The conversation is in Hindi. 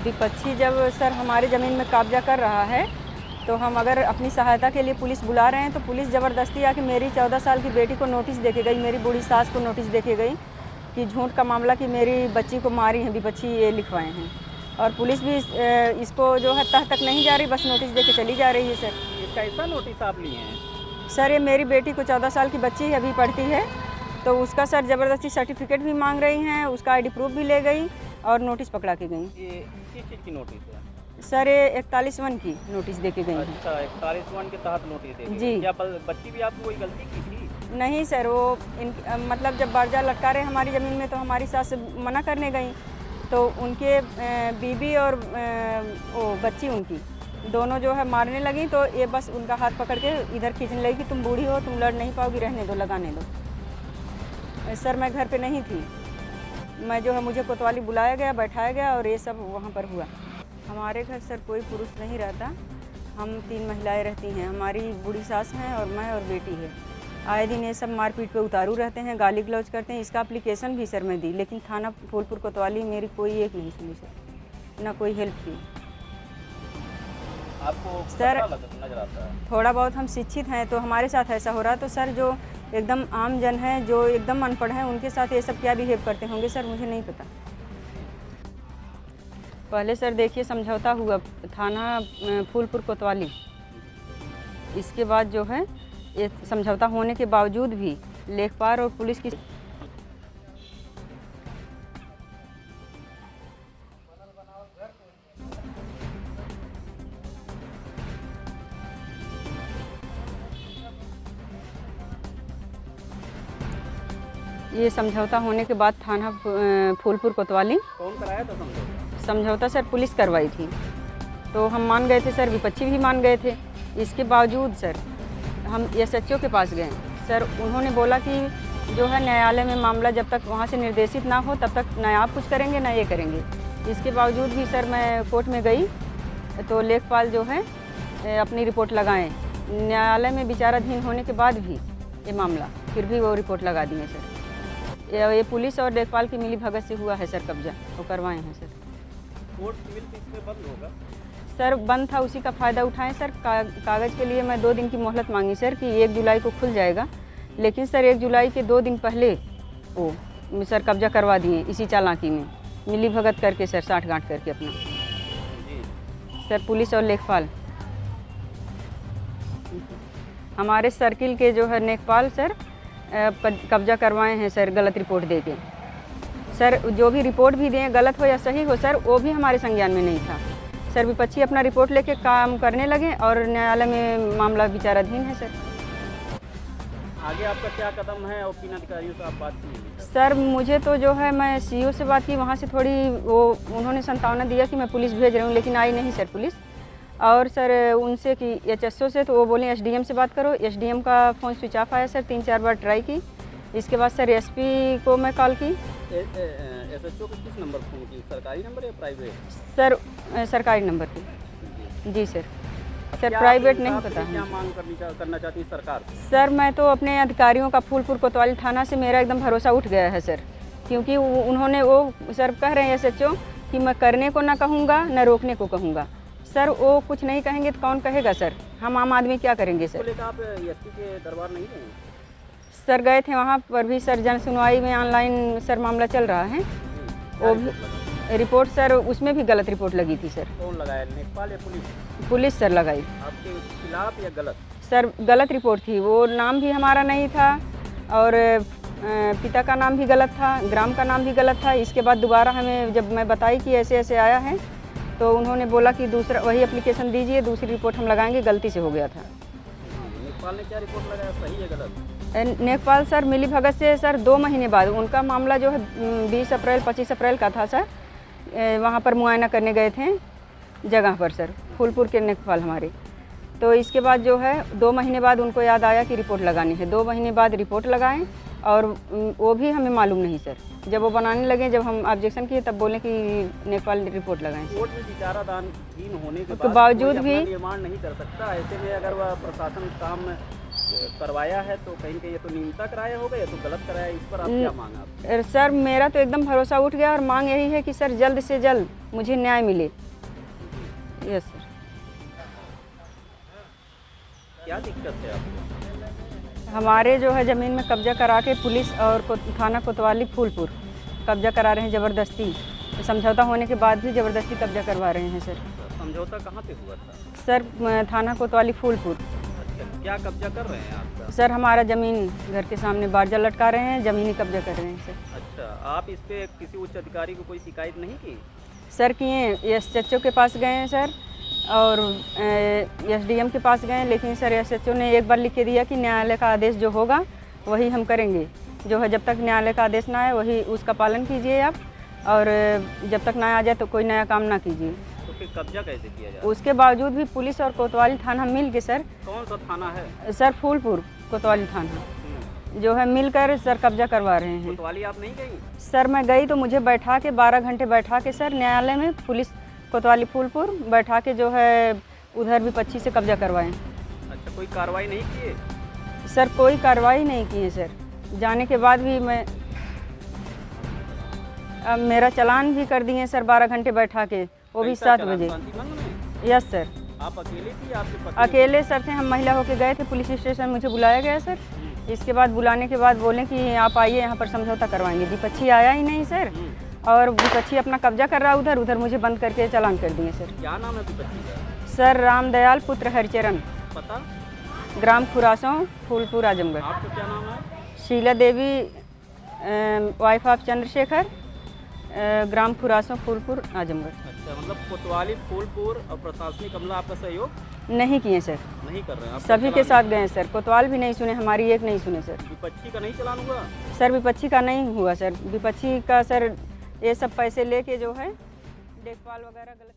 विपक्षी जब सर हमारे ज़मीन में कब्जा कर रहा है तो हम अगर अपनी सहायता के लिए पुलिस बुला रहे हैं तो पुलिस ज़बरदस्ती आके मेरी 14 साल की बेटी को नोटिस दे के गई, मेरी बूढ़ी सास को नोटिस दे के गई कि झूठ का मामला कि मेरी बच्ची को मारी है, विपक्षी ये लिखवाए हैं। और पुलिस भी इसको जो है तह तक नहीं जा रही, बस नोटिस दे के चली जा रही है सर। ये कैसा नोटिस आप लिए हैं? सर ये मेरी बेटी को 14 साल की बच्ची है, अभी पढ़ती है, तो उसका सर ज़बरदस्ती सर्टिफिकेट भी मांग रही हैं, उसका आईडी प्रूफ भी ले गई और नोटिस पकड़ा के गई। ये किस चीज़ की नोटिस है? सर ये 41 की नोटिस दे के गई हैं। अच्छा, 41 के तहत नोटिस दे जी। क्या बच्ची भी आपको कोई गलती की थी? नहीं सर, वो मतलब जब बारजा लटका रहे हमारी ज़मीन में तो हमारी सास मना करने गई, तो उनके बीबी और वो बच्ची उनकी दोनों जो है मारने लगी, तो ये बस उनका हाथ पकड़ के इधर खींचने लगी कि तुम बूढ़ी हो, तुम लड़ नहीं पाओगी, रहने दो, लगाने दो। सर मैं घर पे नहीं थी, मैं जो है मुझे कोतवाली बुलाया गया, बैठाया गया और ये सब वहाँ पर हुआ। हमारे घर सर कोई पुरुष नहीं रहता, हम 3 महिलाएं रहती हैं, हमारी बूढ़ी सास हैं और मैं और बेटी है। आए दिन ये सब मारपीट पे उतारू रहते हैं, गाली गलौज करते हैं। इसका एप्लीकेशन भी सर मैं दी, लेकिन थाना फूलपुर कोतवाली मेरी कोई एक नहीं सुनी सर, ना कोई हेल्प की। आपको सर नजर आता है? थोड़ा बहुत हम शिक्षित हैं तो हमारे साथ ऐसा हो रहा, तो सर जो एकदम आम जन है, जो एकदम अनपढ़ हैं, उनके साथ ये सब क्या बिहेव करते होंगे सर, मुझे नहीं पता। पहले सर देखिए समझौता हुआ थाना फूलपुर कोतवाली, इसके बाद जो है ये समझौता होने के बावजूद भी लेखपाल और पुलिस की ये समझौता होने के बाद थाना फूलपुर कोतवाली कौन कराया था समझौता सर पुलिस करवाई थी, तो हम मान गए थे सर, विपक्षी भी मान गए थे। इसके बावजूद सर हम SHO के पास गए सर, उन्होंने बोला कि जो है न्यायालय में मामला जब तक वहाँ से निर्देशित ना हो तब तक ना आप कुछ करेंगे ना ये करेंगे। इसके बावजूद भी सर मैं कोर्ट में गई तो लेखपाल जो है अपनी रिपोर्ट लगाएं, न्यायालय में विचाराधीन होने के बाद भी ये मामला फिर भी वो रिपोर्ट लगा दिए सर। ये पुलिस और लेखपाल की मिली भगत से हुआ है सर, कब्जा वो करवाए हैं सर। कोर्ट सिविल इसमें बंद होगा? सर बंद था, उसी का फ़ायदा उठाएं सर। कागज़ के लिए मैं 2 दिन की मोहलत मांगी सर कि 1 जुलाई को खुल जाएगा, लेकिन सर 1 जुलाई के 2 दिन पहले वो सर कब्जा करवा दिए इसी चालाकी में, मिली भगत करके सर, साठ गांठ करके अपना सर। पुलिस और लेखपाल हमारे सर्किल के जो है लेखपाल सर कब्जा करवाए हैं सर, गलत रिपोर्ट दे के सर। जो भी रिपोर्ट भी दें, गलत हो या सही हो सर, वो भी हमारे संज्ञान में नहीं था सर। विपक्षी अपना रिपोर्ट लेके काम करने लगे और न्यायालय में मामला विचाराधीन है सर। आगे आपका क्या कदम है और किन अधिकारियों से आप बात की? सर मुझे तो जो है मैं CO से बात की, वहाँ से थोड़ी वो उन्होंने संतावना दिया कि मैं पुलिस भेज रही हूँ, लेकिन आई नहीं सर पुलिस। और सर उनसे कि HSO से, तो वो बोले SDM से बात करो। SDM का फ़ोन स्विच ऑफ आया सर, 3-4 बार ट्राई की। इसके बाद सर SP को मैं कॉल की। SHO को किस नंबर फ़ोन की, सरकारी नंबर या प्राइवेट? सर सरकारी नंबर की। जी सर, सर प्राइवेट नहीं पता। क्या मांग करना चाहती है सरकार? सर मैं तो अपने अधिकारियों का फूलपुर कोतवाली थाना से मेरा एकदम भरोसा उठ गया है सर, क्योंकि उन्होंने वो सर कह रहे हैं SHO कि मैं करने को ना कहूँगा ना रोकने को कहूँगा सर। वो कुछ नहीं कहेंगे तो कौन कहेगा सर, हम आम आदमी क्या करेंगे सर। आप SP के दरबार नहीं गए? सर गए थे, वहाँ पर भी सर जन सुनवाई में ऑनलाइन सर मामला चल रहा है। वो भी रिपोर्ट सर, उसमें भी गलत रिपोर्ट लगी थी सर। कौन लगाया, लेखपाल या पुलिस? पुलिस सर लगाई। आपके खिलाफ या गलत? सर गलत रिपोर्ट थी, वो नाम भी हमारा नहीं था और पिता का नाम भी गलत था, ग्राम का नाम भी गलत था। इसके बाद दोबारा हमें जब मैं बताई कि ऐसे ऐसे आया है, तो उन्होंने बोला कि दूसरा वही एप्लीकेशन दीजिए, दूसरी रिपोर्ट हम लगाएंगे, गलती से हो गया था। लेखपाल ने क्या रिपोर्ट लगाया, सही है गलत? लेखपाल सर मिली भगत से सर 2 महीने बाद उनका मामला जो है 20 अप्रैल 25 अप्रैल का था सर। वहाँ पर मुआयना करने गए थे जगह पर सर, फूलपुर के लेखपाल हमारे। तो इसके बाद जो है 2 महीने बाद उनको याद आया कि रिपोर्ट लगानी है। 2 महीने बाद रिपोर्ट लगाएं और वो भी हमें मालूम नहीं सर। जब वो बनाने लगे, जब हम ऑब्जेक्शन किए, तब बोले कि नेपाल रिपोर्ट लगाएं। कोर्ट में विचाराधीन होने के बावजूद भी निर्माण नहीं कर सकता। ऐसे में अगर वह प्रशासन काम करवाया है तो कहीं कहीं ये तो न्यूनता कराया होगा, या तो गलत कराया, इस पर आप क्या मांग आप? सर मेरा तो एकदम भरोसा उठ गया और मांग यही है कि सर जल्द से जल्द मुझे न्याय मिले। Yes sir. क्या दिक्कत है आपको? हमारे जो है ज़मीन में कब्जा करा के पुलिस और थाना कोतवाली फूलपुर कब्जा करा रहे हैं ज़बरदस्ती। समझौता होने के बाद भी ज़बरदस्ती कब्जा करवा रहे हैं सर। समझौता कहाँ पे हुआ था? सर थाना कोतवाली फूलपुर। अच्छा, क्या कब्जा कर रहे हैं आपका? सर हमारा ज़मीन घर के सामने बारजा लटका रहे हैं, ज़मीनी कब्जा कर रहे हैं सर। अच्छा, आप इस पे किसी उच्च अधिकारी को कोई शिकायत नहीं की? सर किए, एसएचओ के पास गए हैं सर और एसडीएम के पास गए हैं, लेकिन सर एसएचओ ने एक बार लिख के दिया कि न्यायालय का आदेश जो होगा वही हम करेंगे। जो है जब तक न्यायालय का आदेश ना आए वही उसका पालन कीजिए आप, और जब तक ना आ जाए तो कोई नया काम ना कीजिए। तो फिर कब्जा कैसे किया जाए? उसके बावजूद भी पुलिस और कोतवाली थाना मिल के सर। कौन सा थाना है? सर फूलपुर कोतवाली थाना जो है मिलकर सर कब्जा करवा रहे हैं। कोतवाली आप नहीं गई? सर मैं गई तो मुझे बैठा के 12 घंटे बैठा के सर न्यायालय में पुलिस कोतवाली फूलपुर बैठा के जो है उधर विपक्षी से कब्जा करवाएं। अच्छा, कोई कार्रवाई नहीं किए? सर कोई कार्रवाई नहीं की है सर। जाने के बाद भी मैं अब मेरा चालान भी कर दिए सर 12 घंटे बैठा के, वो भी 7 बजे। Yes sir. आप अकेले थी? आपके पति? अकेले सर थे, हम महिला होके गए थे पुलिस स्टेशन, मुझे बुलाया गया सर। इसके बाद बुलाने के बाद बोले कि आप आइए यहाँ पर समझौता करवाएंगे। विपक्षी आया ही नहीं सर, और विपक्षी अपना कब्जा कर रहा उधर उधर मुझे बंद करके चालान कर दिए सर। क्या नाम है विपक्षी का? सर रामदयाल पुत्र हरिचरण, पता? ग्राम खुरासों फूलपुर आजमगढ़। आपका क्या नाम है? शीला देवी, वाइफ ऑफ चंद्रशेखर, ग्राम खुरासों फूलपुर आजमगढ़। अच्छा, मतलब कोतवाली फूलपुर और प्रशासनिक अमला आपका सहयोग नहीं किए सर। नहीं कर रहे हैं? सभी के साथ गए सर, कोतवाल भी नहीं सुने, हमारी एक नहीं सुने सर। विपक्षी का नहीं चलान हुआ? सर विपक्षी का नहीं हुआ सर। विपक्षी का सर ये सब पैसे लेके जो है देखभाल वगैरह गलत